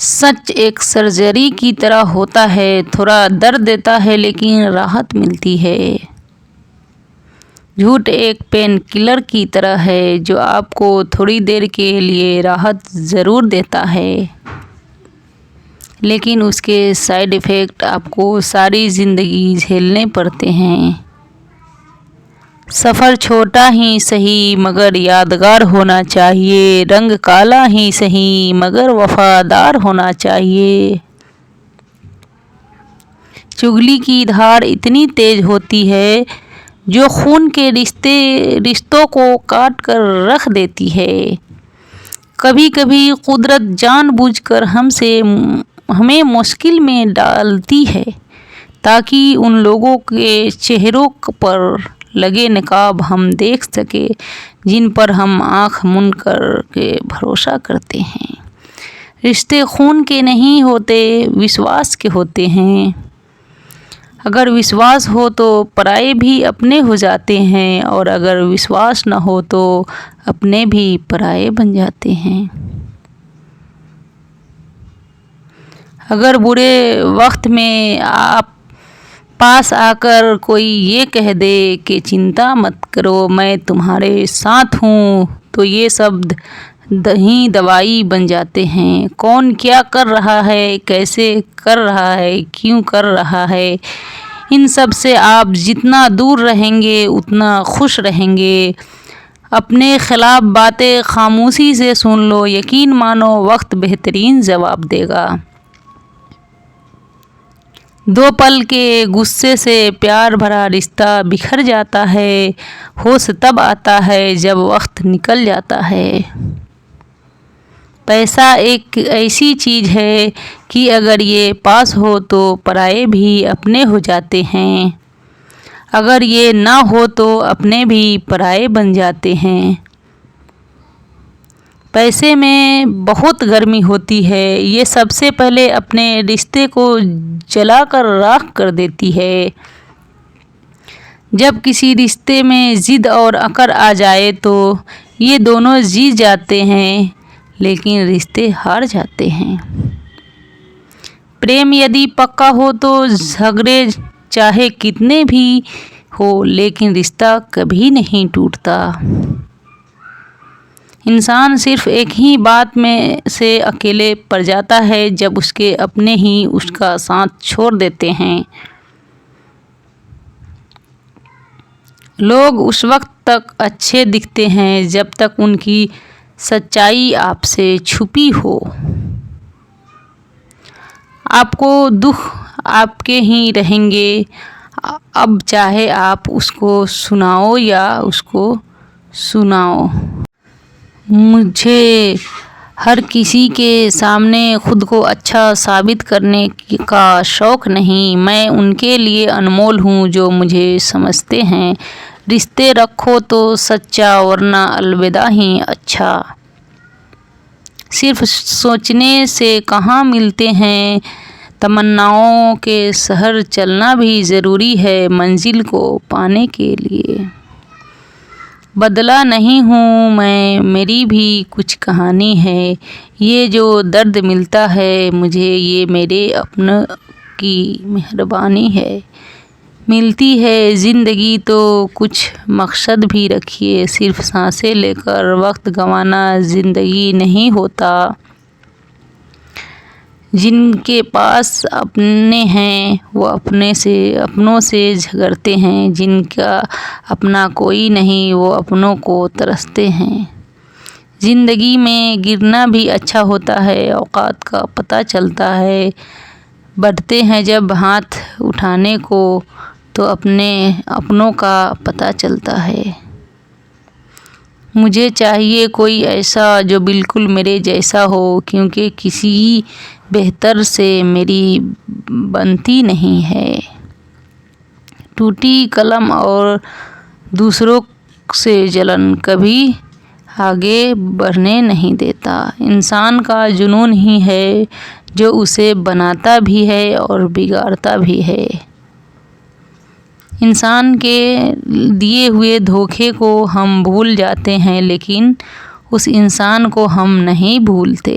سچ ایک سرجری کی طرح ہوتا ہے، تھوڑا درد دیتا ہے لیکن راحت ملتی ہے۔ جھوٹ ایک پین کلر کی طرح ہے جو آپ کو تھوڑی دیر کے لیے راحت ضرور دیتا ہے، لیکن اس کے سائیڈ ایفیکٹ آپ کو ساری زندگی جھیلنے پڑتے ہیں۔ سفر چھوٹا ہی صحیح مگر یادگار ہونا چاہیے، رنگ کالا ہی صحیح مگر وفادار ہونا چاہیے۔ چغلی کی دھار اتنی تیز ہوتی ہے جو خون کے رشتوں کو کاٹ کر رکھ دیتی ہے۔ کبھی کبھی قدرت جان بوجھ کر ہمیں مشکل میں ڈالتی ہے تاکہ ان لوگوں کے چہروں پر لگے نقاب ہم دیکھ سکیں جن پر ہم آنکھ موند کر کے بھروسہ کرتے ہیں۔ رشتے خون کے نہیں ہوتے، وشواس کے ہوتے ہیں۔ اگر وشواس ہو تو پرائے بھی اپنے ہو جاتے ہیں، اور اگر وشواس نہ ہو تو اپنے بھی پرائے بن جاتے ہیں۔ اگر برے وقت میں آپ پاس آ کر کوئی یہ کہہ دے کہ چنتا مت کرو میں تمہارے ساتھ ہوں، تو یہ شبد ہی دوائی بن جاتے ہیں۔ کون کیا کر رہا ہے، کیسے کر رہا ہے، کیوں کر رہا ہے، ان سب سے آپ جتنا دور رہیں گے اتنا خوش رہیں گے۔ اپنے خلاف باتیں خاموشی سے سن لو، یقین مانو وقت بہترین جواب دے گا۔ دو پل کے غصے سے پیار بھرا رشتہ بکھر جاتا ہے۔ ہوش تب آتا ہے جب وقت نکل جاتا ہے۔ پیسہ ایک ایسی چیز ہے کہ اگر یہ پاس ہو تو پرائے بھی اپنے ہو جاتے ہیں، اگر یہ نہ ہو تو اپنے بھی پرائے بن جاتے ہیں۔ پیسے میں بہت گرمی ہوتی ہے، یہ سب سے پہلے اپنے رشتے کو جلا کر راکھ کر دیتی ہے۔ جب کسی رشتے میں ضد اور اکڑ آ جائے تو یہ دونوں جیت جاتے ہیں لیکن رشتے ہار جاتے ہیں۔ پریم یدی پکا ہو تو جھگڑے چاہے کتنے بھی ہو لیکن رشتہ کبھی نہیں ٹوٹتا۔ انسان صرف ایک ہی بات میں سے اکیلے پڑ جاتا ہے جب اس کے اپنے ہی اس کا ساتھ چھوڑ دیتے ہیں۔ لوگ اس وقت تک اچھے دکھتے ہیں جب تک ان کی سچائی آپ سے چھپی ہو۔ آپ کو دکھ آپ کے ہی رہیں گے، اب چاہے آپ اس کو سناؤ یا اس کو سناؤ۔ مجھے ہر کسی کے سامنے خود کو اچھا ثابت کرنے کا شوق نہیں، میں ان کے لیے انمول ہوں جو مجھے سمجھتے ہیں۔ رشتے رکھو تو سچا، ورنہ الوداع ہی اچھا۔ صرف سوچنے سے کہاں ملتے ہیں، تمناؤں کے شہر چلنا بھی ضروری ہے منزل کو پانے کے لیے۔ بدلا نہیں ہوں میں، میری بھی کچھ کہانی ہے، یہ جو درد ملتا ہے مجھے یہ میرے اپنوں کی مہربانی ہے۔ ملتی ہے زندگی تو کچھ مقصد بھی رکھیے، صرف سانسیں لے کر وقت گنوانا زندگی نہیں ہوتا۔ جن کے پاس اپنے ہیں وہ اپنوں سے جھگڑتے ہیں، جن کا اپنا کوئی نہیں وہ اپنوں کو ترستے ہیں۔ زندگی میں گرنا بھی اچھا ہوتا ہے، اوقات کا پتہ چلتا ہے، بڑھتے ہیں جب ہاتھ اٹھانے کو تو اپنوں کا پتہ چلتا ہے۔ مجھے چاہیے کوئی ایسا جو بالکل میرے جیسا ہو، کیونکہ کسی بہتر سے میری بنتی نہیں ہے۔ ٹوٹی قلم اور دوسروں سے جلن کبھی آگے بڑھنے نہیں دیتا۔ انسان کا جنون ہی ہے جو اسے بناتا بھی ہے اور بگاڑتا بھی ہے۔ انسان کے دیے ہوئے دھوکے کو ہم بھول جاتے ہیں لیکن اس انسان کو ہم نہیں بھولتے۔